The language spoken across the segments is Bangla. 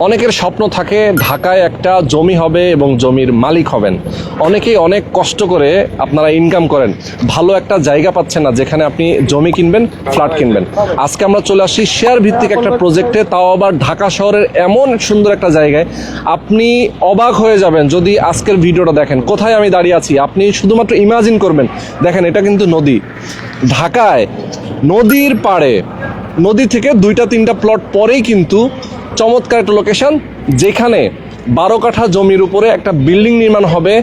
অনেকের স্বপ্ন থাকে ঢাকায় একটা জমি হবে এবং জমির মালিক হবেন। অনেকেই অনেক কষ্ট করে আপনারা ইনকাম করেন, ভালো একটা জায়গা পাচ্ছেন না যেখানে আপনি জমি কিনবেন, ফ্ল্যাট কিনবেন। আজকে আমরা চলে আসি শেয়ার ভিত্তিক একটা প্রজেক্টে, তাও আবার ঢাকা শহরের এমন সুন্দর একটা জায়গায়। আপনি অবাক হয়ে যাবেন যদি আজকের ভিডিওটা দেখেন। কোথায় আমি দাঁড়িয়ে আছি আপনি শুধুমাত্র ইমাজিন করবেন। দেখেন, এটা কিন্তু নদী, ঢাকায় নদীর পাড়ে, নদী থেকে 2-3টা প্লট পরেই কিন্তু চমৎকার একটা লোকেশন, যেখানে 12 কাঠা জমির উপরে একটা বিল্ডিং নির্মাণ হবে,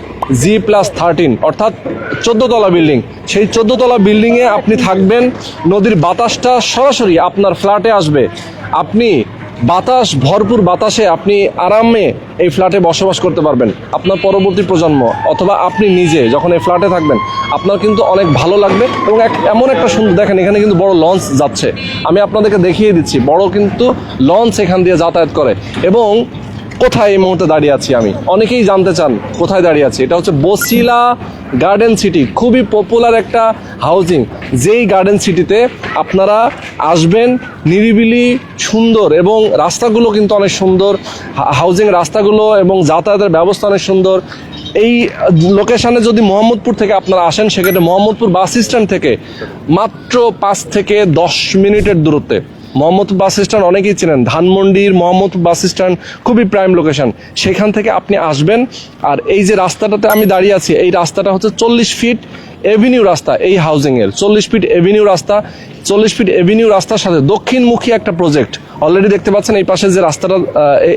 G+13 অর্থাৎ 14 তলা বিল্ডিং। সেই 14 তলা বিল্ডিংয়ে আপনি থাকবেন, নদীর বাতাসটা সরাসরি আপনার ফ্ল্যাটে আসবে। আপনি বাতাস, ভরপুর বাতাসে আপনি আরামে এই ফ্ল্যাটে বসবাস করতে পারবেন। আপনার পরবর্তী প্রজন্ম অথবা আপনি নিজে যখন এই ফ্ল্যাটে থাকবেন, আপনার কিন্তু অনেক ভালো লাগবে। এবং এমন একটা সুন্দর, দেখেন এখানে কিন্তু বড় লঞ্চ যাচ্ছে, আমি আপনাদেরকে দেখিয়ে দিচ্ছি। বড় কিন্তু লঞ্চ এখান দিয়ে যাতায়াত করে। এবং কোথায় এই মুহূর্তে দাঁড়িয়ে আছি আমি, অনেকেই জানতে চান কোথায় দাঁড়িয়ে আছি। এটা হচ্ছে বছিলা গার্ডেন সিটি, খুবই পপুলার একটা হাউজিং। যেই গার্ডেন সিটিতে আপনারা আসবেন, নিরিবিলি, সুন্দর, এবং রাস্তাগুলো কিন্তু অনেক সুন্দর। হাউজিং রাস্তাগুলো এবং যাতায়াতের ব্যবস্থা অনেক সুন্দর। এই লোকেশনে যদি মোহাম্মদপুর থেকে আপনারা আসেন, সেক্ষেত্রে মোহাম্মদপুর বাস স্ট্যান্ড থেকে মাত্র 5 থেকে 10 মিনিটের দূরত্বে। মোহাম্মদপুর বাস স্ট্যান্ড অনেকেই চেনেন, ধানমন্ডির মোহাম্মদপুর বাস স্ট্যান্ড খুবই প্রাইম লোকেশন। সেখান থেকে আপনি আসবেন, আর এই যে রাস্তাটাতে আমি দাঁড়িয়ে আছি, এই রাস্তাটা হচ্ছে 40 ফিট এভিনিউ রাস্তা। এই হাউজিংয়ের 40 ফিট এভিনিউ রাস্তা, 40 ফিট এভিনিউ রাস্তার সাথে দক্ষিণমুখী একটা প্রজেক্ট। অলরেডি দেখতে পাচ্ছেন এই পাশে যে রাস্তাটা,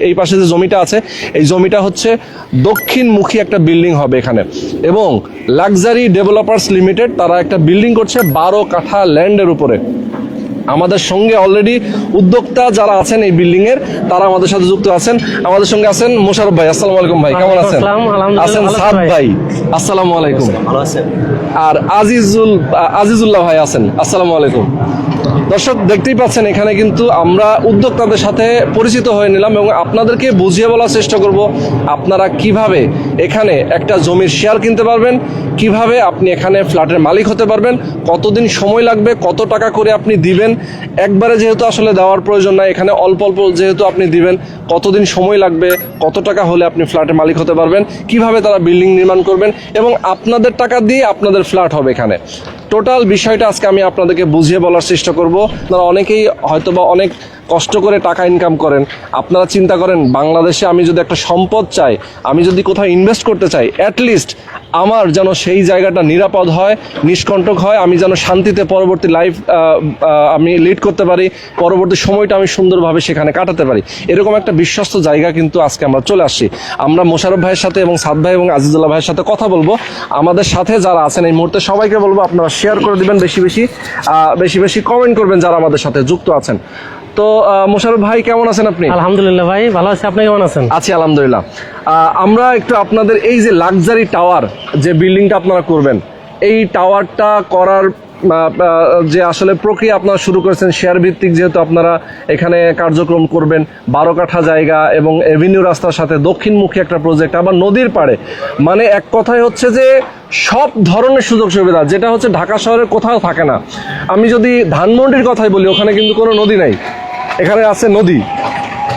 এই পাশে যে জমিটা আছে, এই জমিটা হচ্ছে দক্ষিণমুখী একটা বিল্ডিং হবে এখানে। এবং লাক্সারি ডেভেলপার্স লিমিটেড তারা একটা বিল্ডিং করছে 12 কাঠা ল্যান্ডের উপরে। আমাদের সঙ্গে অলরেডি উদ্যোক্তা যারা আছেন এই বিল্ডিং এর, তারা আমাদের সাথে যুক্ত আছেন। আমাদের সঙ্গে আছেন মোশাররফ ভাই, আসসালামু আলাইকুম ভাই, কেমন আছেন? আছেন সাদ ভাই, আসসালামু আলাইকুম। ভালো আছেন। আর আজিজুল্লাহ ভাই আছেন, আসসালামু আলাইকুম। দর্শক দেখতেই পাচ্ছেন, এখানে কিন্তু আমরা উদ্যোক্তাদের সাথে পরিচিত হয়ে নিলাম এবং আপনাদেরকে বুঝিয়ে বলার চেষ্টা করব আপনারা কিভাবে এখানে একটা জমির শেয়ার কিনতে পারবেন, কিভাবে আপনি এখানে ফ্ল্যাটের মালিক হতে পারবেন, কতদিন সময় লাগবে, কত টাকা করে আপনি দিবেন। একবারে যেহেতু আসলে দেওয়ার প্রয়োজন নাই, এখানে অল্প অল্প যেহেতু আপনি দিবেন, কতদিন সময় লাগবে, কত টাকা হলে আপনি ফ্ল্যাটের মালিক হতে পারবেন, কিভাবে তারা বিল্ডিং নির্মাণ করবেন এবং আপনাদের টাকা দিয়ে আপনাদের ফ্ল্যাট হবে এখানে। টোটাল বিষয়টা আজকে আমি আপনাদেরকে বুঝিয়ে বলার চেষ্টা করব। আপনারা অনেকেই হয়তোবা অনেক কষ্ট করে টাকা ইনকাম করেন। আপনারা চিন্তা করেন, বাংলাদেশে আমি যদি একটা সম্পদ চাই, আমি যদি কোথাও ইনভেস্ট করতে চাই, অ্যাটলিস্ট আমার যেন সেই জায়গাটা নিরাপদ হয়, নিষ্কণ্টক হয়, আমি যেন শান্তিতে পরবর্তী লাইফ আমি লিড করতে পারি, পরবর্তী সময়টা আমি সুন্দরভাবে সেখানে কাটাতে পারি। এরকম একটা বিশ্বস্ত জায়গা কিন্তু আজকে আমরা চলে আসছি। আমরা মোশাররফ ভাইয়ের সাথে এবং সাদ ভাই এবং আজিজুল্লাহ ভাইয়ের সাথে কথা বলবো। আমাদের সাথে যারা আছেন এই মুহূর্তে সবাইকে বলবো আপনারা শেয়ার করে দিবেন, বেশি বেশি কমেন্ট করবেন যারা আমাদের সাথে যুক্ত আছেন। তো মোশাররফ ভাই, কেমন আছেন আপনি? আলহামদুলিল্লাহ ভাই, ভালো আছি। আপনি কেমন আছেন? আছি আলহামদুলিল্লাহ। আমরা একটু আপনাদের এই যে লাক্সারি টাওয়ার যে বিল্ডিংটা আপনারা করবেন, এই টাওয়ারটা করার যে আসলে প্রক্রিয়া আপনারা শুরু করেছেন, শেয়ার ভিত্তিক যেহেতু আপনারা এখানে কার্যক্রম করবেন, 12 কাঠা জায়গা এবং এভিনিউ রাস্তার সাথে দক্ষিণমুখী একটা প্রজেক্ট, আবার নদীর পাড়ে, মানে এক কথায় হচ্ছে যে সব ধরনের সুযোগ সুবিধা, যেটা হচ্ছে ঢাকা শহরের কোথাও থাকে না। আমি যদি ধানমন্ডির কথাই বলি, ওখানে কিন্তু কোনো নদী নাই, এখানে আছে নদী।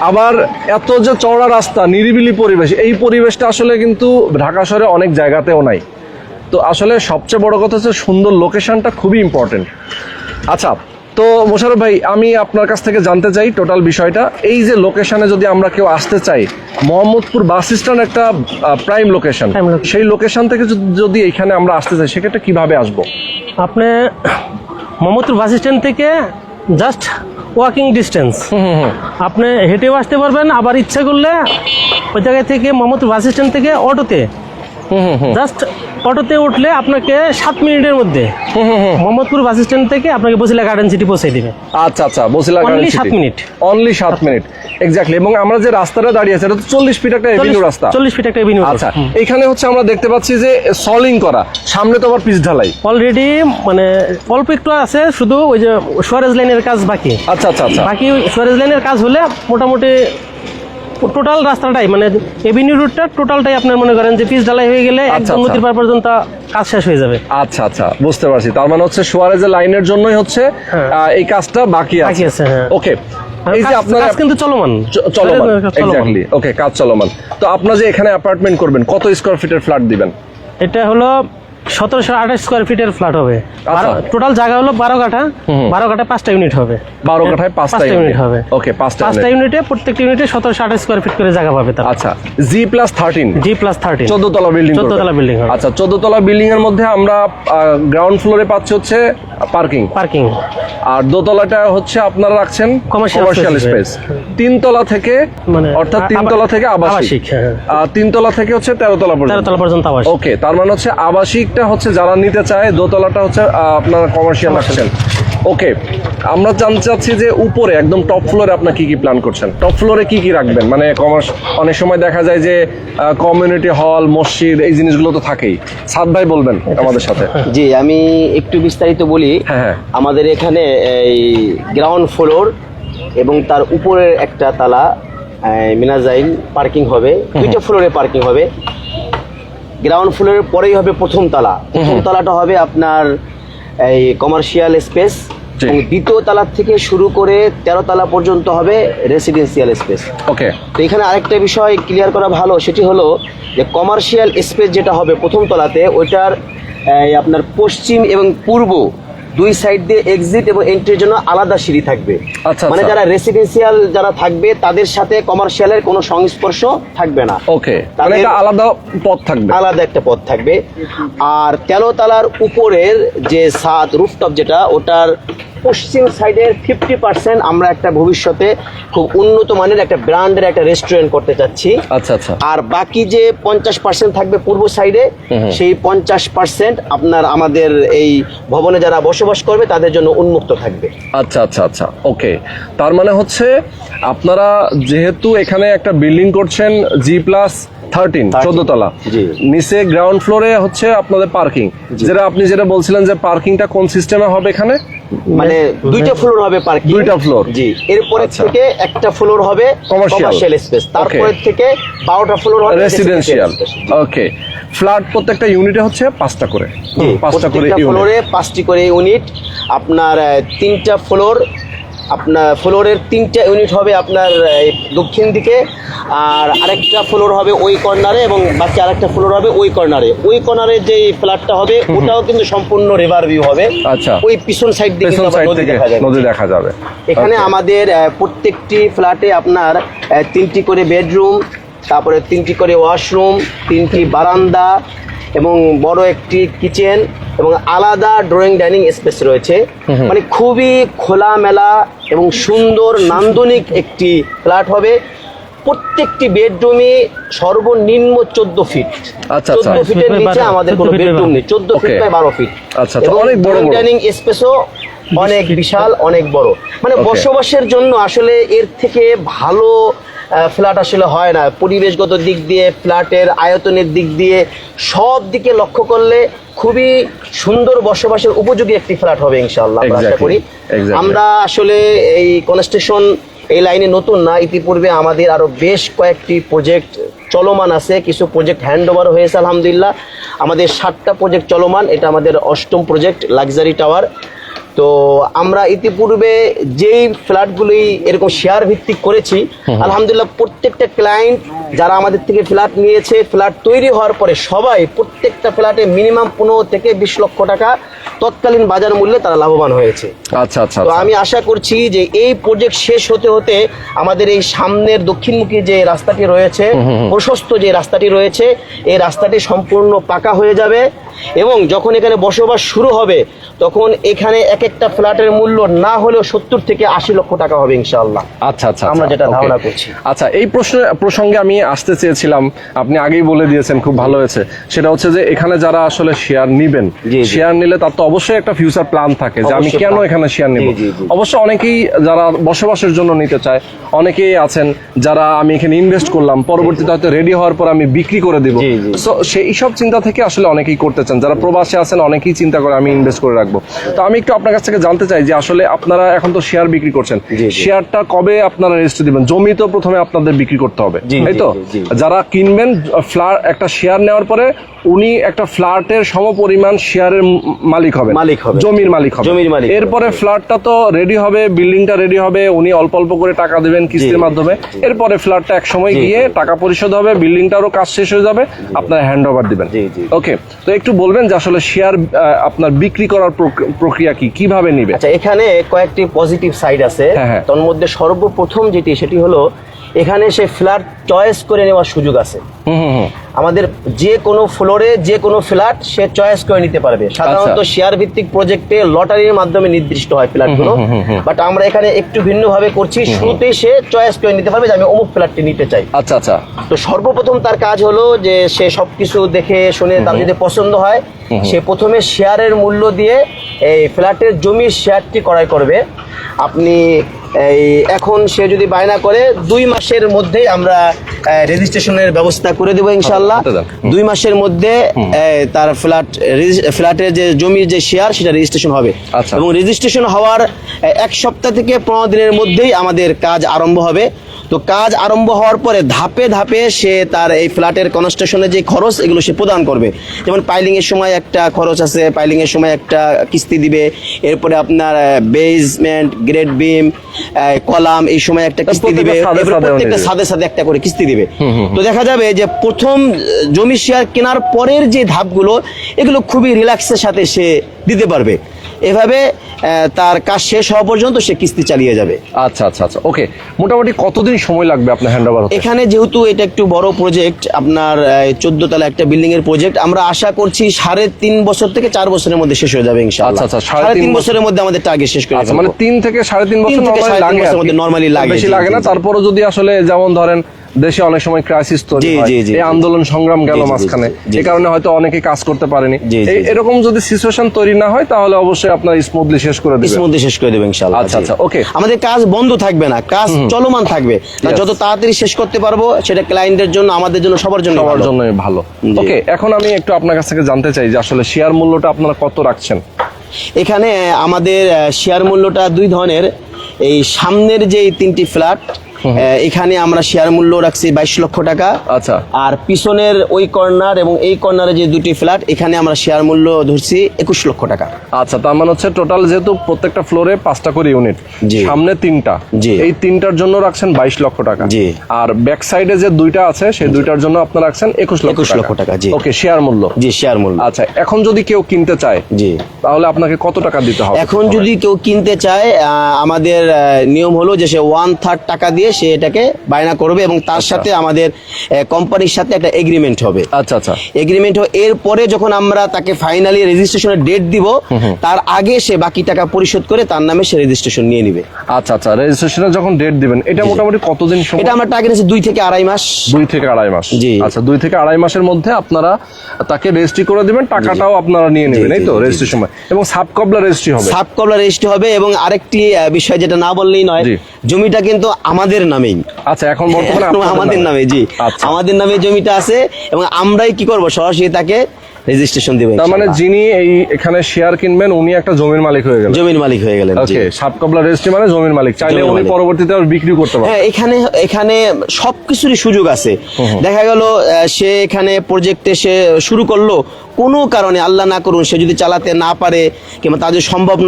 আবার এত যে চওড়া রাস্তা, নিরিবিলি পরিবেশ, এই পরিবেশটা আসলে কিন্তু ঢাকা শহরে অনেক জায়গাতেও নাই। তো আসলে সবচেয়ে বড় কথা হচ্ছে সুন্দর লোকেশনটা খুবই ইম্পর্টেন্ট। আচ্ছা, তো মোশাররফ ভাই, আমি আপনার কাছ থেকে জানতে চাই টোটাল বিষয়টা। এই যে লোকেশনে যদি আমরা কেউ আসতে চাই, মোহাম্মদপুর বাস স্ট্যান্ড একটা প্রাইম লোকেশন, সেই লোকেশন থেকে যদি এখানে আমরা আসতে চাই, সেক্ষেত্রে কিভাবে আসবো? আপনি মোহাম্মদপুর বাস স্ট্যান্ড থেকে জাস্ট ওয়াকিং ডিস্টেন্স, আপনি হেঁটেও আসতে পারবেন। আবার ইচ্ছা করলে ওই জায়গা থেকে মোহাম্মদপুর বাস স্ট্যান্ড থেকে অটোতে, জাস্ট অটোতে উঠলে আপনাকে 7 মিনিটের মধ্যে মোহাম্মদপুর বাস স্ট্যান্ড থেকে আপনাকে বছিলা গার্ডেন সিটি পৌঁছে দিবে। আচ্ছা আচ্ছা, Basila garden city 7 minute, only 7 minute exactly. এবং আমরা যে রাস্তাটা দাঁড়িয়ে আছি, এটা তো 40 ফিট একটা এভিনিউ রাস্তা। 40 ফিট একটা এভিনিউ। আচ্ছা, এখানে হচ্ছে আমরা দেখতে পাচ্ছি যে সলিং করা, সামনে তো আবার পিচ ঢালাই অলরেডি, মানে অল্প একটু আছে, শুধু ওই যে সুয়ারেজ লাইনের কাজ বাকি। আচ্ছা আচ্ছা আচ্ছা, বাকি সুয়ারেজ লাইনের কাজ হলে মোটামুটি টোটাল রাস্তাটাই, মানে এভিনিউ রুটটা টোটালটাই আপনার মনে করেন যে পিচ ঢালাই হয়ে গেলে একদম নদীর পার পর্যন্ত কাজ শেষ হয়ে যাবে। আচ্ছা আচ্ছা, বুঝতে পারছি। তার মানে হচ্ছে সুয়ারেজের লাইনের জন্যই হচ্ছে এই কাজটা বাকি আছে। হ্যাঁ। ওকে, এই যে আপনার কাজ কিন্তু চলমান। চলমান, চলমান। এক্স্যাক্টলি, ওকে, কাজ চলমান। তো আপনার যে এখানে অ্যাপার্টমেন্ট করবেন, কত স্কয়ার ফিটের ফ্ল্যাট দিবেন? এটা হলো 1728 স্কোয়ার ফিটের ফ্ল্যাট হবে। আচ্ছা। টোটাল জায়গা হলো 12 কাঠা। 12 কাঠায় 5টা ইউনিট হবে। 12 কাঠায় 5টা ইউনিট হবে। ওকে, 5টা ইউনিটে প্রত্যেকটা ইউনিটে 1728 স্কোয়ার ফিট করে জায়গা পাবে তারা। আচ্ছা, G+13, G+13 14 তলা বিল্ডিং, 14 তলা বিল্ডিং হবে। আচ্ছা, 14 তলা বিল্ডিং এর মধ্যে আমরা গ্রাউন্ড ফ্লোরে পাচ্ছি হচ্ছে পার্কিং, আর দোতলাটা হচ্ছে আপনারা রাখছেন Commercial কমার্শিয়াল space। স্পেস। 3 তলা থেকে মানে অর্থাৎ 3 তলা থেকে আবাসিক, হ্যাঁ। 3 তলা থেকে হচ্ছে 13 তলা 13 তলা পর্যন্ত আবাসিক। ওকে, তার মানে হচ্ছে আবাসিকটা হচ্ছে যারা নিতে চায়, দোতলাটা হচ্ছে আপনারা কমার্শিয়াল রাখছেন। ওকে, আমরা জানতে চাচ্ছি যে উপরে একদম টপ ফ্লোরে আপনার কি কি প্ল্যান করছেন? টপ ফ্লোরে কি কি রাখবেন? মানে অনেক সময় দেখা যায় যে কমিউনিটি হল, মসজিদ, এই জিনিসগুলো তো থাকেই। সাদ ভাই বলবেন আমাদের সাথে। জি, আমি একটু বিস্তারিত বলি। হ্যাঁ। আমাদের এখানে এই গ্রাউন্ড ফ্লোর এবং তার উপরের একটা তালা মিনাজাইল পার্কিং হবে, 2টা ফ্লোরে পার্কিং হবে। গ্রাউন্ড ফ্লোরের পরেই হবে প্রথম তালা। প্রথম তালাটা হবে আপনার এই কমার্শিয়াল স্পেস, এবং দ্বিতীয় তালা থেকে শুরু করে 13 তালা পর্যন্ত হবে রেসিডেন্সিয়াল স্পেস। ওকে, তো এখানে আরেকটা বিষয় ক্লিয়ার করা ভালো, সেটি হলো যে কমার্শিয়াল স্পেস যেটা হবে প্রথম তলাতে, ওইটার আপনার পশ্চিম এবং পূর্ব 2 সাইড দিয়ে এক্সিট এবং এন্ট্রির জন্য আলাদা সিঁড়ি থাকবে। আচ্ছা, মানে যারা রেসিডেন্সিয়াল যারা থাকবে তাদের সাথে কমার্শিয়ালের কোনো সংস্পর্শ থাকবে না। ওকে, মানে এটা আলাদা পথ থাকবে, আলাদা একটা পথ থাকবে। আর 13 তালার উপরের যে ছাদ রুফটপ যেটা, ওটার পশ্চিম সাইডের 50% আমরা একটা ভবিষ্যতে খুব উন্নত মানের একটা ব্র্যান্ডের একটা রেস্টুরেন্ট করতে চাচ্ছি। আচ্ছা আচ্ছা। আর বাকি যে 50% থাকবে পূর্ব সাইডে, সেই 50% আপনার আমাদের এই ভবনে যারা বসবাস করবে তাদের জন্য উন্মুক্ত থাকবে। আচ্ছা আচ্ছা আচ্ছা, ওকে। তার মানে হচ্ছে আপনারা যেহেতু এখানে একটা বিল্ডিং করছেন G+13, 14 তলা, নিচে গ্রাউন্ড ফ্লোরে হচ্ছে আপনাদের পার্কিং, যেটা বলছিলেন যে পার্কিংটা কোন সিস্টেমে হবে এখানে? মানে 2টা ফ্লোর হবে পার্কিং, 2টা ফ্লোর। জি, এরপরে থেকে একটা ফ্লোর হবে কমার্শিয়াল স্পেস, তারপরে থেকে 12টা ফ্লোর হবে রেসিডেন্সিয়াল। ওকে, ফ্ল্যাট প্রত্যেকটা ইউনিটে হচ্ছে 5টা করে, 5টা করে ফ্লোরে 5টি করে ইউনিট। আপনার 3টা ফ্লোর, আপনার ফ্লোরের 3টা ইউনিট হবে আপনার দক্ষিণ দিকে, আর আরেকটা ফ্লোর হবে ওই কর্নারে, এবং বাকি আরেকটা ফ্লোর হবে ওই কর্নারে। ওই কর্নারে যে ফ্ল্যাটটা হবে ওটাও কিন্তু সম্পূর্ণ রিভার ভিউ হবে। আচ্ছা, ওই পিছন সাইড থেকে নদী দেখা যাবে। এখানে আমাদের প্রত্যেকটি ফ্ল্যাটে আপনার 3টি করে বেডরুম, তারপরে 3টি করে ওয়াশরুম, 3টি বারান্দা এবং বড় একটি কিচেন এবং আলাদা ড্রয়িং ডাইনিং স্পেস রয়েছে। মানে খুবই খোলামেলা এবং সুন্দর নান্দনিক একটি ফ্ল্যাট হবে। প্রত্যেকটি বেডরুমে সর্বনিম্ন 14 ফিট। আচ্ছা, 14 ফিটের নিচে আমাদের কোনো বেডরুম নেই। 14 ফিট বাই 12 ফিট। আচ্ছা, অনেক বড় ডাইনিং স্পেসও অনেক বিশাল, অনেক বড়। মানে বসবাসের জন্য আসলে এর থেকে ভালো ফ্ল্যাট আসলে হয় না। পরিবেশগত দিক দিয়ে, ফ্ল্যাটের আয়তনের দিক দিয়ে, সব দিকে লক্ষ্য করলে খুবই সুন্দর বসবাসের উপযোগী একটি ফ্ল্যাট হবে ইনশাআল্লাহ, আমরা আশা করি। আমরা আসলে এই কনস্ট্রাকশন এই লাইনে নতুন না, ইতিপূর্বে আমাদের আরো বেশ কয়েকটি প্রজেক্ট চলমান আছে, কিছু প্রজেক্ট হ্যান্ড ওভার হয়েছে আলহামদুলিল্লাহ। আমাদের 7টা প্রজেক্ট চলমান, এটা আমাদের 8ম প্রজেক্ট লাক্সারি টাওয়ার। তো আমরা ইতিপূর্বে যেই ফ্ল্যাটগুলি এরকম শেয়ার ভিত্তিক করেছি, আলহামদুলিল্লাহ প্রত্যেকটা ক্লায়েন্ট যারা আমাদের থেকে ফ্ল্যাট নিয়েছে, ফ্ল্যাট তৈরি হওয়ার পরে সবাই প্রত্যেকটা ফ্ল্যাটে মিনিমাম 15 থেকে 20 লক্ষ টাকা তৎকালীন বাজার মূল্যে তারা লাভবান হয়েছে। আচ্ছা আচ্ছা। তো আমি আশা করছি যে এই প্রজেক্ট শেষ হতে হতে আমাদের এই সামনের দক্ষিণমুখী যে রাস্তাটি রয়েছে, প্রশস্ত যে রাস্তাটি রয়েছে, এই রাস্তাটি সম্পূর্ণ পাকা হয়ে যাবে, এবং যখন এখানে বসবাস শুরু হবে তখন এখানে এক একটা ফ্ল্যাটের মূল্য না হলেও 70 থেকে 80 লক্ষ টাকা হবে ইনশাআল্লাহ। আচ্ছা আচ্ছা, আমরা যেটা ধারণা করছি। আচ্ছা, এই প্রসঙ্গে আমি আসতে চেয়েছিলাম, আপনি আগেই বলে দিয়েছেন, খুব ভালো হয়েছে। সেটা হচ্ছে যে এখানে যারা আসলে শেয়ার নিবেন, শেয়ার নিলে তার তো অবশ্যই একটা ফিউচার প্ল্যান থাকে যে আমি কেন এখানে শেয়ার নিব। অবশ্য অনেকেই যারা বসবাসের জন্য নিতে চায়, অনেকেই আছেন যারা আমি এখানে ইনভেস্ট করলাম, পরবর্তীতে হয়তো রেডি হওয়ার পর আমি বিক্রি করে দিব। সো সেই সব চিন্তা থেকে আসলে অনেকেই করতে চায়। করছেন, যারা প্রবাসে আছেন অনেকেই চিন্তা করে আমি ইনভেস্ট করে রাখবো। তো আমি একটু আপনার কাছ থেকে জানতে চাই যে আসলে আপনারা এখন তো শেয়ার বিক্রি করছেন, শেয়ারটা কবে আপনারা রেজিস্ট্রি দিবেন? জমি তো প্রথমে আপনাদের বিক্রি করতে হবে, তাই তো? যারা কিনবেন ফ্ল্যাট, একটা শেয়ার নেওয়ার পরে উনি একটা ফ্ল্যাটের সমপরিমাণ শেয়ারের মালিক হবেন, জমির মালিক হবেন। এরপরে ফ্ল্যাটটা তো রেডি হবে, বিল্ডিংটা রেডি হবে, উনি অল্প অল্প করে টাকা দেবেন কিস্তির মাধ্যমে। এরপরে ফ্ল্যাটটা এক সময় গিয়ে টাকা পরিশোধ হবে, বিল্ডিংটারও কাজ শেষ হয়ে যাবে, আপনারা হ্যান্ড ওভার দিবেন। ওকে, তো একটু বলবেন যে আসলে শেয়ার আপনার বিক্রি করার প্রক্রিয়া কি, কিভাবে নিবে? আচ্ছা, এখানে কয়েকটি পজিটিভ সাইড আছে। তার মধ্যে সর্বপ্রথম যেটি হলো এখানে সে ফ্ল্যাট চয়েস করে নেওয়ার সুযোগ আছে। আমাদের যে কোনো ফ্লোরে যে কোনো ফ্ল্যাট সে চয়েস করে নিতে পারবে। সাধারণত শেয়ার ভিত্তিক প্রজেক্টে লটারির মাধ্যমে নির্দিষ্ট হয় ফ্ল্যাটগুলো, বাট আমরা এখানে একটু ভিন্ন ভাবে করছি। শুরুতেই সে চয়েস করে নিতে পারবে যে আমি অমুক ফ্ল্যাটটি নিতে চাই। আচ্ছা আচ্ছা। তো সর্বপ্রথম তার কাজ হলো যে সে সবকিছু দেখে শুনে তার যদি পছন্দ হয়, সে প্রথমে শেয়ারের মূল্য দিয়ে এই ফ্ল্যাটের জমির শেয়ারটি ক্রয় করবে। আপনি এখন সে যদি বায়না করে 2 মাসের মধ্যেই আমরা রেজিস্ট্রেশনের ব্যবস্থা করে দেবো ইনশাল্লাহ। 2 মাসের মধ্যে তার ফ্ল্যাটের যে জমির যে শেয়ার সেটা রেজিস্ট্রেশন হবে, এবং রেজিস্ট্রেশন হওয়ার 1 সপ্তাহ থেকে 15 দিনের মধ্যেই আমাদের কাজ আরম্ভ হবে। তো কাজ আরম্ভ হওয়ার পরে ধাপে ধাপে সে তার এই ফ্ল্যাটের কনস্ট্রাকশনের যে খরচ এগুলো সে প্রদান করবে। যেমন পাইলিং এর সময় একটা খরচ আছে, পাইলিং এর সময় একটা কিস্তি দিবে, এরপরে আপনার বেসমেন্ট, গ্রেড বিম, কলাম এই সময় একটা কিস্তি দিবে, প্রত্যেকটা সাথে সাথে একটা করে কিস্তি দিবে। তো দেখা যাবে যে প্রথম জমি শেয়ার কেনার পরের যে ধাপগুলো এগুলো খুবই রিল্যাক্সের সাথে সে দিতে পারবে। এভাবে তার কাজ শেষ হওয়া পর্যন্ত সে কিস্তি চালিয়ে যাবে। আচ্ছা আচ্ছা আচ্ছা, ওকে। মোটামুটি কতদিন সময় লাগবে আপনার হ্যান্ডওভার হতে? এখানে যেহেতু এটা একটু বড় প্রজেক্ট, আপনার 14 তলা একটা বিল্ডিং এর প্রজেক্ট, আমরা আশা করছি 3.5 বছর থেকে 4 বছরের মধ্যে শেষ হয়ে যাবে ইনশাআল্লাহ। আচ্ছা আচ্ছা, 3.5 বছরের মধ্যে আমাদের টার্গেট শেষ করে আচ্ছা, মানে 3 থেকে 3.5 বছর নরমালি লাগে, বেশি লাগে না। তারপরে যদি আসলে যেমন ধরেন দেশে অনেক সময় ক্রাইসিস তৈরি হয়, এই আন্দোলন সংগ্রাম গেল মাঝখানে, এই কারণে হয়তো অনেকে কাজ করতে পারেনি, এরকম যদি সিচুয়েশন তৈরি না হয় তাহলে অবশ্যই আপনার স্মুথলি শেষ করে দেবেন ইনশাআল্লাহ। আচ্ছা আচ্ছা, ওকে। আমাদের কাজ বন্ধ থাকবে না, কাজ চলমান থাকবে। যত তাড়াতাড়ি শেষ করতে পারবো সেটা ক্লায়েন্টের জন্য, আমাদের জন্য, সবার জন্য ভালো। ওকে, এখন আমি একটু আপনার কাছ থেকে জানতে চাই যে আসলে শেয়ার মূল্যটা আপনারা কত রাখছেন? এখানে আমাদের শেয়ার মূল্যটা 2 ধরনের। এই সামনের যে 3টি ফ্ল্যাট এখানে আমরা শেয়ার মূল্য রাখছি 22 লক্ষ টাকা। আচ্ছা। আর পিছনের ওই কর্নার এবং এই কর্নারে যে 2টি ফ্ল্যাট এখানে আমরা শেয়ার মূল্য ধরছি 21 লক্ষ টাকা। আচ্ছা, তার মানে হচ্ছে টোটাল যেহেতু প্রত্যেকটা ফ্লোরে 5টা করে ইউনিট, সামনে 3টা, এই 3টার জন্য রাখছেন 22 লক্ষ টাকা। আর ব্যাক সাইডে যে 2টা আছে সেই 2টার জন্য আপনারা রাখছেন 21 লক্ষ টাকা। ওকে, শেয়ার মূল্য। শেয়ার মূল্য। আচ্ছা, এখন যদি কেউ কিনতে চায় তাহলে আপনাকে কত টাকা দিতে হবে? এখন যদি কেউ কিনতে চায় আমাদের নিয়ম হলো যে সে 1/3 টাকা দিয়ে সে এটাকে বায়না করবে, এবং তার সাথে আমাদের কোম্পানির সাথে একটা এগ্রিমেন্ট হবে। আচ্ছা আচ্ছা, এগ্রিমেন্ট এরপরে যখন আমরা তাকে ফাইনালি রেজিস্ট্রেশনের ডেট দিব তার আগে সে বাকি টাকা পরিশোধ করে তার নামে সে রেজিস্ট্রেশন নিয়ে নিবে। আচ্ছা আচ্ছা, রেজিস্ট্রেশনের যখন ডেট দিবেন এটা মোটামুটি কতদিন সময়? এটা আমরা টার্গেট আছে 2 থেকে আড়াই মাস। 2 থেকে আড়াই মাস। জি। আচ্ছা, 2 থেকে আড়াই মাসের মধ্যে আপনারা তাকে রেজিস্ট্রি করে দিবেন, টাকাটাও আপনারা নিয়ে নেবেন, এই তো রেজিস্ট্রেশন সময়। এবং সাবকবলা রেজিস্ট্রি হবে। সাবকবলা রেজিস্ট্রি হবে, এবং আরেকটি বিষয় যেটা না বললেই নয়, জমিটা কিন্তু আমাদের নামেই। আচ্ছা, এখন বর্তমানে আমাদের নামে। জি, আমাদের নামে জমিটা আছে, এবং আমরাই কি করব, সরাসরি তাকে রেজিস্ট্রেশন দিবেন। তার মানে যিনি এই এখানে শেয়ার কিনবেন উনি একটা জমির মালিক হয়ে গেলেন। ওকে, সাবকবলা রেজিস্ট্রি মানে জমির মালিক, চাইলে উনি পরবর্তীতে আর বিক্রি করতে পারবেন। হ্যাঁ, এখানে সবকিছুরই সুযোগ আছে। দেখা গেল সে এখানে প্রজেক্টে সে শুরু করলো, কোনো কারণে আল্লাহ না করুন সে যদি চালাতে না পারে কিংবা তার যদি সম্ভব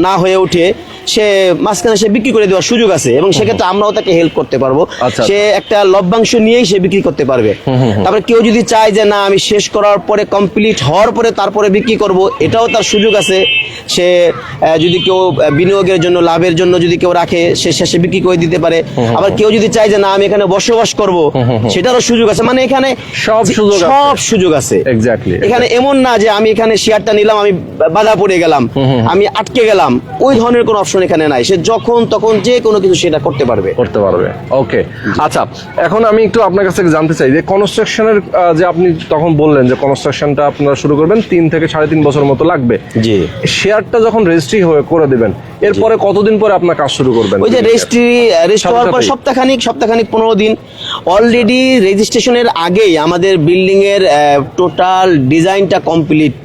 না হয়ে ওঠে, সে মাঝখানে সে বিক্রি করে দেওয়ার সুযোগ আছে, এবং সেক্ষেত্রে আমরাও তাকে হেল্প করতে পারবো। সে একটা লভ্যাংশ নিয়েই সে বিক্রি করতে পারবে। তারপরে কেউ যদি চায় যে না আমি শেষ করার পরে কমপ্লিট হওয়ার পরে তারপরে বিক্রি করব, এটাও তার সুযোগ আছে। সে যদি কেউ বিনিয়োগের জন্য, লাভের জন্য যদি কেউ রাখে, সে শেষে বিক্রি করে দিতে পারে। আবার কেউ যদি চায় যে না আমি এখানে বসবাস করব, সেটারও সুযোগ আছে। মানে এখানে সব সুযোগ আছে। এক্স্যাক্টলি। এখানে এমন না যে আমি এখানে শেয়ারটা নিলাম, আমি বাধা পড়ে গেলাম, আমি আটকে গেলাম, ওই ধরনের কোনো অপশন এখানে নাই। সে যখন তখন যে কোনো কিছু সেটা করতে পারবে। ওকে, আচ্ছা, এখন আমি একটু আপনার কাছ থেকে জানতে চাই যে কনস্ট্রাকশনের যে আপনি তখন বললেন যে কনস্ট্রাকশনটা আপনারা শুরু করবেন 3 থেকে 3.5 বছর মতো লাগবে। জি। শেয়ারটা যখন রেজিস্ট্রি করে দিবেন এরপরে কতদিন পরে আপনার কাজ শুরু করবেন? ওই যে রেজিস্ট্রি হওয়ার পর সপ্তাহখানিক 15 দিন। অলরেডি রেজিস্ট্রেশনের আগেই আমাদের বিল্ডিং এর টোটাল ডিজাইন ডিজাইনটা কমপ্লিট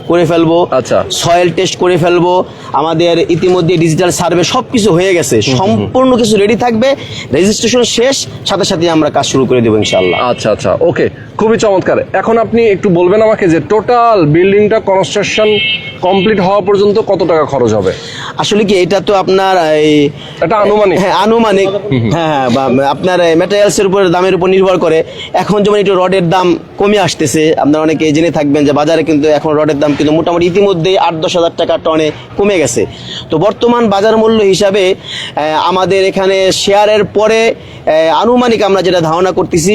করে ফেলবো, আচ্ছা। সয়েল টেস্ট করে ফেলবো, আমাদের ইতিমধ্যে ডিজিটাল সার্ভে সবকিছু হয়ে গেছে, সম্পূর্ণ কিছু রেডি থাকবে, রেজিস্ট্রেশন শেষ সাথে সাথে আমরা কাজ শুরু করে দেবো ইনশাআল্লাহ। আচ্ছা আচ্ছা, ওকে, খুবই চমৎকার। এখন আপনি একটু বলবেন আমাকে যে টোটাল বিল্ডিংটা কনস্ট্রাকশন কমপ্লিট হওয়া পর্যন্ত কত টাকা খরচ হবে? আসলে কি এটা তো আপনার এটা আনুমানিক? হ্যাঁ আনুমানিক, হ্যাঁ বা আপনার ম্যাটেরিয়ালস এর উপর দামের উপর নির্ভর করে। এখন যেমন একটু রডের দাম কমে আসতেছে, আপনারা অনেকে জেনে থাকবেন যে বাজারে কিন্তু এখন রডের দাম কিন্তু মোটামুটি ইতিমধ্যে 8-10 হাজার টাকা টনে কমে গেছে। তো বর্তমান বাজার মূল্য হিসাবে আমাদের এখানে শেয়ারের পরে আনুমানিক আমরা যেটা ধারণা করতেছি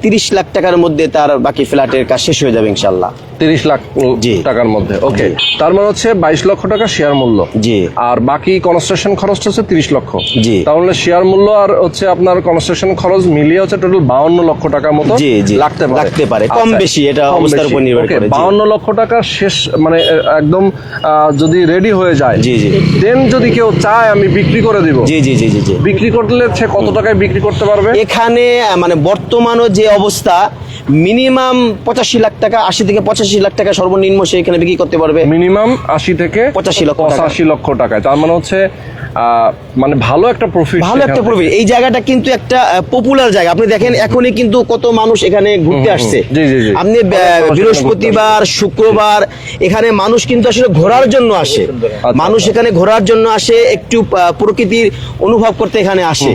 30 লাখ টাকার মধ্যে তার বাকি ফ্ল্যাটের কাজ শেষ হয়ে যাবে ইনশাআল্লাহ। 30 লাখ জি। টাকার মধ্যে, ওকে। তার মানে হচ্ছে 22 লক্ষ টাকা শেয়ার মূল্য, জি। আর বাকি কনস্ট্রাকশন খরচ হচ্ছে 30 লক্ষ, জি। তাহলে শেয়ার মূল্য আর হচ্ছে আপনার কনস্ট্রাকশন খরচ মিলিয়ে হচ্ছে টোটাল 52 লক্ষ টাকার মতো জি, জি। লাগতে পারে। কম বেশি, এটা কম অবস্থার বেশি। উপর নির্ভর Okay, করে, জি। 52 লক্ষ টাকা শেষ মানে একদম যদি রেডি হয়ে যায়, জি, জি। দেন যদি কেউ চায় আমি বিক্রি করে দিব, জি জি জি জি জি। বিক্রি করলে সে কত টাকায় বিক্রি করতে পারবে? এখানে মানে বর্তমানও যে অবস্থা, মিনিমাম 85 লাখ টাকা, 80 থেকে 85 লাখ টাকা সর্বনিম্ন সে এখানে বিক্রি করতে পারবে। মিনিমাম 80 থেকে 85 লক্ষ টাকা। 85 লক্ষ টাকায়, তার মানে হচ্ছে মানে ভালো একটা প্রফিট, ভালো একটা প্রফিট। এই জায়গাটা কিন্তু একটা পপুলার জায়গা, আপনি দেখেন এখনই কিন্তু কত মানুষ এখানে ঘুরতে আসছে। জি, জি, জি। আপনি বৃহস্পতিবার, শুক্রবার এখানে মানুষ কিন্তু আসলে ঘোরার জন্য আসে, মানুষ এখানে ঘোরার জন্য আসে, একটু প্রকৃতির অনুভব করতে এখানে আসে।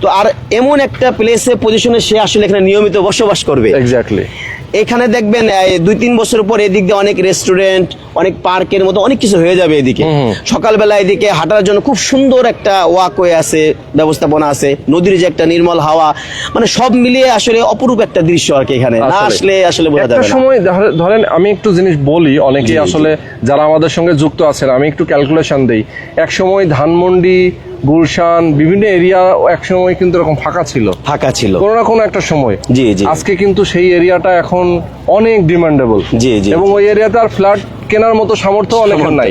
তো আর এমন একটা প্লেসে পজিশনে সে আসলে এখানে নিয়মিত বসবাস করবে। এক্স্যাক্টলি। এখানে দেখবেন 2-3 বছর পর এদিক দিয়ে অনেক রেস্টুরেন্ট, অনেক পার্কের মতো অনেক কিছু হয়ে যাবে এদিকে। সকালবেলা এদিকে হাঁটার জন্য খুব সুন্দর একটা ওয়াকওয়ে আছে, ব্যবস্থাপনা আছে, নদীর যে একটা নির্মল হাওয়া, মানে সব মিলিয়ে আসলে অপরূপ একটা দৃশ্য আর কি। এখানে না আসলে আসলে বোঝা যাবে একটা না। সময় ধরেন আমি একটু জিনিস বলি, অনেকেই আসলে যারা আমাদের সঙ্গে যুক্ত আছেন, আমি একটু ক্যালকুলেশন দেই। এক সময় ধানমন্ডি, গুলশান বিভিন্ন এরিয়া এক সময় কিন্তু এরকম ফাঁকা ছিল, কোনো না কোনো একটা সময়। জি জি। আজকে কিন্তু সেই এরিয়াটা এখন অনেক ডিমান্ডেবল। জি জি। এবং ওই এরিয়াতে আর ফ্ল্যাট কেনার মতো সামর্থ্য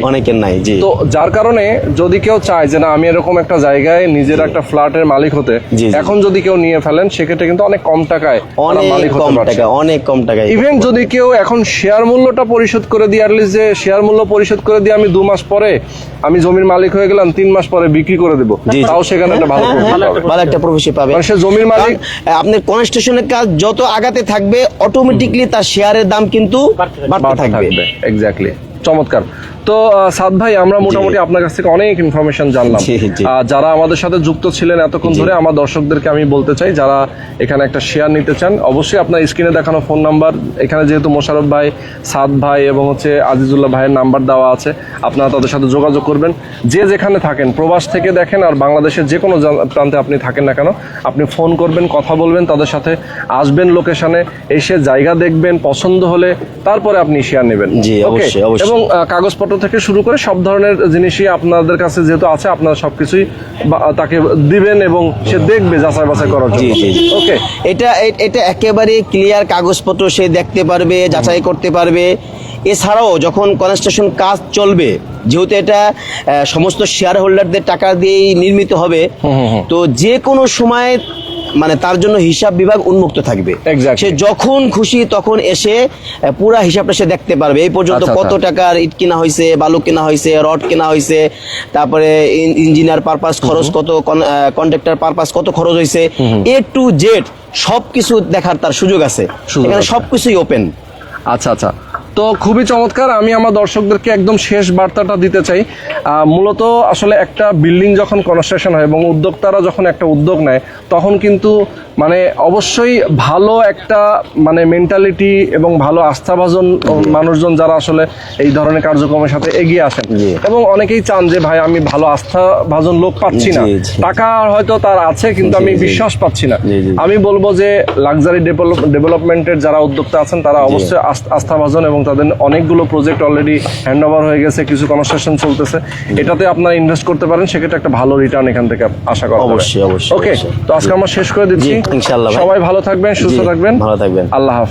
অনেকের নাই। জি। তো যার কারণে যদি কেউ চায় যে না আমি এরকম একটা জায়গায় নিজের একটা ফ্ল্যাটের মালিক হতে, এখন যদি কেউ নিয়ে ফেলেন সেক্ষেত্রে কিন্তু অনেক কম টাকায় মালিক হতে পারছে, অনেক কম টাকায়। ইভেন যদি কেউ এখন শেয়ার মূল্যটা পরিশোধ করে দিয়ে, অ্যাটলিস্ট যে শেয়ার মূল্য পরিশোধ করে দিয়ে আমি 2 মাস পরে আমি জমির মালিক হয়ে গেলাম, 3 মাস পরে বিক্রি করে দেবো, তাও সেখানে একটা ভালো একটা প্রফিট পাবে। সে জমির মালিক। আপনার কনস্ট্রাকশনের কাজ যত আগাতে থাকবে অটোমেটিকলি তার শেয়ারের দাম কিন্তু বাড়তে থাকবে। এক্স্যাক্টলি, চমৎকার। তো সাদ ভাই, আমরা মোটামুটি আপনার কাছ থেকে অনেক ইনফরমেশন জানলাম। যারা আমাদের সাথে যুক্ত ছিলেন এতক্ষণ ধরে, আমার দর্শকদেরকে আমি বলতে চাই, যারা এখানে একটা শেয়ার নিতে চান, অবশ্যই আপনার স্ক্রিনে দেখানো ফোন নাম্বার, এখানে যেহেতু মোশাররফ ভাই, সাদ ভাই এবং হচ্ছে আজিজুল্লাহ ভাইয়ের নাম্বার দেওয়া আছে, আপনারা তাদের সাথে যোগাযোগ করবেন। যে যেখানে থাকেন, প্রবাস থেকে দেখেন আর বাংলাদেশের যে কোনো প্রান্তে আপনি থাকেন না কেন, আপনি ফোন করবেন, কথা বলবেন, তাদের সাথে আসবেন লোকেশনে, এসে জায়গা দেখবেন, পছন্দ হলে তারপরে আপনি শেয়ার নেবেন। এবং কাগজপত্র থেকে শুরু করে সব ধরনের জিনিসই আপনাদের কাছে যেহেতু আছে, আপনারা সবকিছুই তাকে দিবেন এবং সে দেখবে যাচাই বাছাই করার জন্য। ওকে, এটা একেবারে ক্লিয়ার, কাগজপত্র সে দেখতে পারবে, যাচাই করতে পারবে। এছাড়াও যখন কনস্ট্রাকশন কাজ চলবে, যেহেতু এটা সমস্ত শেয়ার হোল্ডারদের টাকা দিয়েই নির্মিত হবে, তো যে কোনো সময় মানে তার জন্য হিসাব বিভাগ উন্মুক্ত থাকবে। সে যখন খুশি তখন এসে পুরা হিসাবটা সে দেখতে পারবে, এই পর্যন্ত কত টাকার ইট কেনা হয়েছে, বালু কেনা হয়েছে, রড কেনা হয়েছে, তারপরে ইঞ্জিনিয়ার পারপাস খরচ কত, কন্ট্রাক্টর পারপাস কত খরচ হয়েছে, A to Z সবকিছু দেখার তার সুযোগ আছে, এখানে সবকিছুই ওপেন। আচ্ছা আচ্ছা, তো খুবই চমৎকার। আমি আমার দর্শকদেরকে একদম শেষ বার্তাটা দিতে চাই। মূলত আসলে একটা বিল্ডিং যখন কনস্ট্রাকশন হয় এবং উদ্যোক্তারা যখন একটা উদ্যোগ নেয়, তখন কিন্তু মানে অবশ্যই ভালো একটা মানে মেন্টালিটি এবং ভালো আস্থাভাজন মানুষজন যারা আসলে এই ধরনের কার্যক্রমের সাথে এগিয়ে আসেন, এবং অনেকেই চান যে ভাই আমি ভালো আস্থাভাজন লোক পাচ্ছি না, টাকা হয়তো তার আছে কিন্তু আমি বিশ্বাস পাচ্ছি না। আমি বলবো যে লাক্সারি ডেভেলপমেন্টের যারা উদ্যোক্তা আছেন তারা অবশ্যই আস্থাভাজন, এবং তাদের অনেকগুলো প্রজেক্ট অলরেডি হ্যান্ড ওভার হয়ে গেছে, কিছু কনস্ট্রাকশন চলতেছে, এটাতে আপনারা ইনভেস্ট করতে পারেন, সেক্ষেত্রে একটা ভালো রিটার্ন এখান থেকে আশা করা যাবে। অবশ্যই। ওকে, তো আজকে আমরা শেষ করে দিচ্ছি। ইনশাআল্লাহ, সবাই ভালো থাকবেন, সুস্থ থাকবেন, ভালো থাকবেন। আল্লাহ হাফেজ।